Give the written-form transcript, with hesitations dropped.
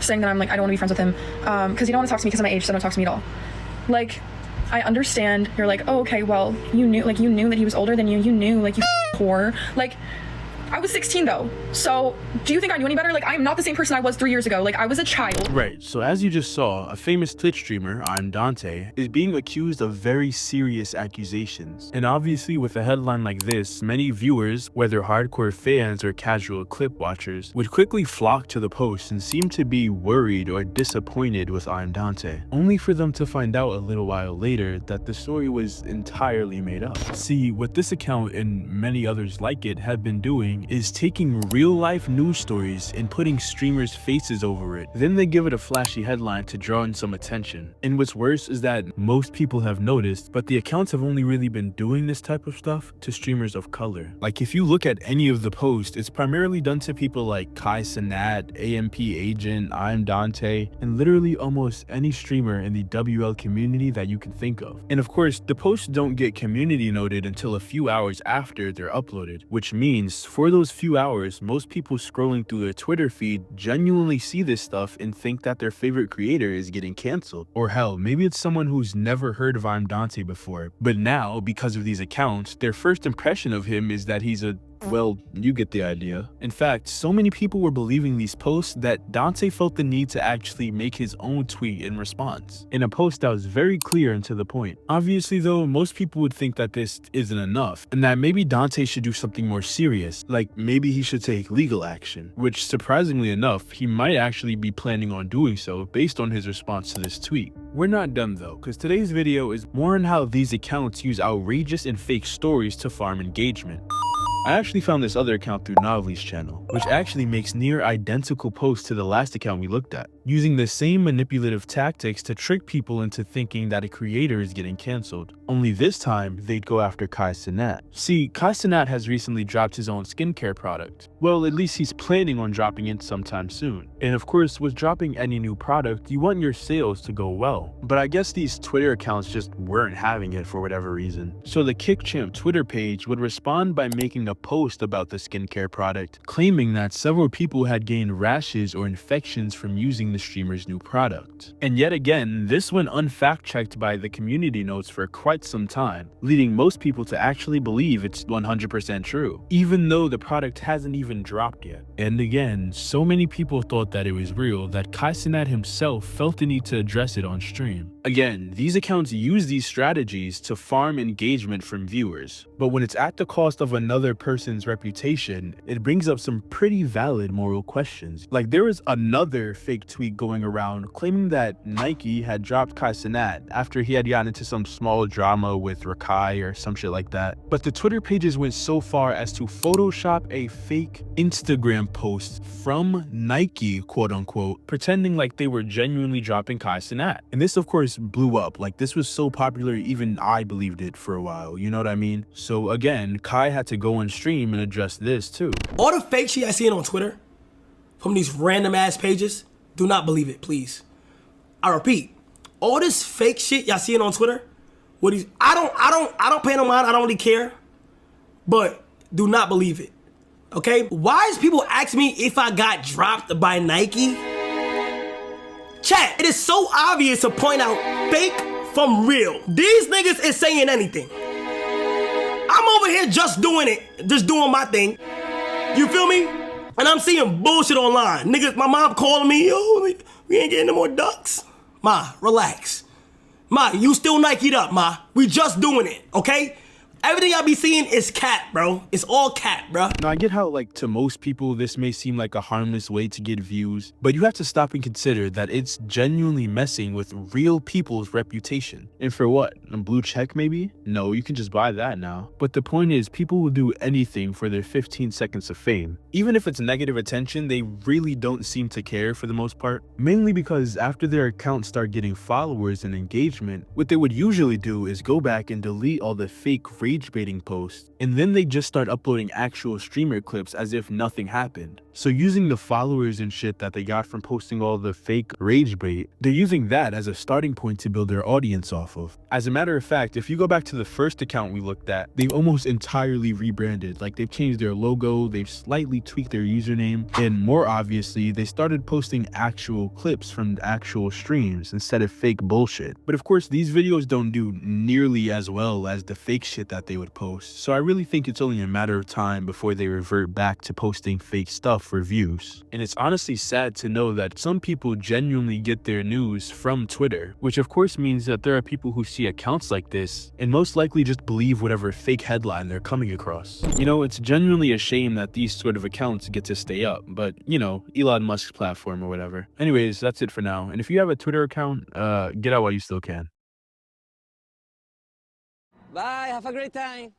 saying that I'm like, I don't want to be friends with him because you don't want to talk to me because of my age, so don't talk to me at all. Like, I understand you're like, oh, okay, well, you knew that he was older than you. You knew, like, you whore. Like, I was 16 though, so do you think I knew any better? Like, I am not the same person I was 3 years ago. Like, I was a child. Right, so as you just saw, a famous Twitch streamer, ImDontaii, is being accused of very serious accusations. And obviously with a headline like this, many viewers, whether hardcore fans or casual clip watchers, would quickly flock to the post and seem to be worried or disappointed with ImDontaii, only for them to find out a little while later that the story was entirely made up. See, what this account and many others like it have been doing is taking real-life news stories and putting streamers' faces over it. Then they give it a flashy headline to draw in some attention. And what's worse is that most people have noticed, but the accounts have only really been doing this type of stuff to streamers of color. Like, if you look at any of the posts, it's primarily done to people like Kai Cenat, AMP Agent, ImDontaii, and literally almost any streamer in the WL community that you can think of. And of course, the posts don't get community noted until a few hours after they're uploaded, which means for those few hours, most people scrolling through their Twitter feed genuinely see this stuff and think that their favorite creator is getting canceled. Or hell, maybe it's someone who's never heard of ImDontaii before, but now, because of these accounts, their first impression of him is that he's a, well, you get the idea. In fact, so many people were believing these posts that Dontai felt the need to actually make his own tweet in response, in a post that was very clear and to the point. Obviously though, most people would think that this isn't enough, and that maybe Dontai should do something more serious, like maybe he should take legal action, which surprisingly enough, he might actually be planning on doing so based on his response to this tweet. We're not done though, because today's video is more on how these accounts use outrageous and fake stories to farm engagement. I actually found this other account through Novelly's channel, which actually makes near identical posts to the last account we looked at, using the same manipulative tactics to trick people into thinking that a creator is getting cancelled. Only this time, they'd go after Kai Cenat. See, Kai Cenat has recently dropped his own skincare product. Well, at least he's planning on dropping it sometime soon. And of course, with dropping any new product, you want your sales to go well. But I guess these Twitter accounts just weren't having it for whatever reason. So the KickChamp Twitter page would respond by making a post about the skincare product, claiming that several people had gained rashes or infections from using the streamer's new product. And yet again, this went unfact-checked by the community notes for quite some time, leading most people to actually believe it's 100% true, even though the product hasn't even dropped yet. And again, so many people thought that it was real that Kai Cenat himself felt the need to address it on stream. Again, these accounts use these strategies to farm engagement from viewers, but when it's at the cost of another person's reputation, it brings up some pretty valid moral questions. Like, there was another fake tweet going around claiming that Nike had dropped Kai Cenat after he had gotten into some small drama with Rakai or some shit like that. But the Twitter pages went so far as to Photoshop a fake Instagram post from Nike, quote unquote, pretending like they were genuinely dropping Kai Cenat. And this of course blew up. Like, this was so popular even I believed it for a while, you know what I mean? So again, Kai had to go on stream and address this too. All the fake shit I seen on Twitter from these random ass pages, do not believe it, please. I repeat, all this fake shit y'all seeing on Twitter, what these, I don't pay no mind, I don't really care, but do not believe it, okay? Why is people asking me if I got dropped by Nike? Chat, it is so obvious to point out fake from real. These niggas is saying anything. I'm over here just doing it, just doing my thing. You feel me? And I'm seeing bullshit online. Niggas, my mom calling me, yo, we ain't getting no more ducks. Ma, relax. Ma, you still Nike'd up, ma. We just doing it, okay? Everything I be seeing is cap, bro. It's all cap, bro. Now, I get how, like, to most people, this may seem like a harmless way to get views, but you have to stop and consider that it's genuinely messing with real people's reputation. And for what? A blue check, maybe? No, you can just buy that now. But the point is, people will do anything for their 15 seconds of fame. Even if it's negative attention, they really don't seem to care for the most part. Mainly because after their accounts start getting followers and engagement, what they would usually do is go back and delete all the fake rage baiting posts, and then they just start uploading actual streamer clips as if nothing happened. So using the followers and shit that they got from posting all the fake rage bait, they're using that as a starting point to build their audience off of. As a matter of fact, if you go back to the first account we looked at, they've almost entirely rebranded. Like, they've changed their logo, they've slightly tweaked their username, and more obviously, they started posting actual clips from actual streams instead of fake bullshit. But of course, these videos don't do nearly as well as the fake shit that they would post, so I really think it's only a matter of time before they revert back to posting fake stuff for views. And it's honestly sad to know that some people genuinely get their news from Twitter, which of course means that there are people who see accounts like this and most likely just believe whatever fake headline they're coming across. You know, it's genuinely a shame that these sort of accounts get to stay up, but you know, Elon Musk's platform or whatever. Anyways, that's it for now, and if you have a Twitter account, get out while you still can. Bye, have a great time.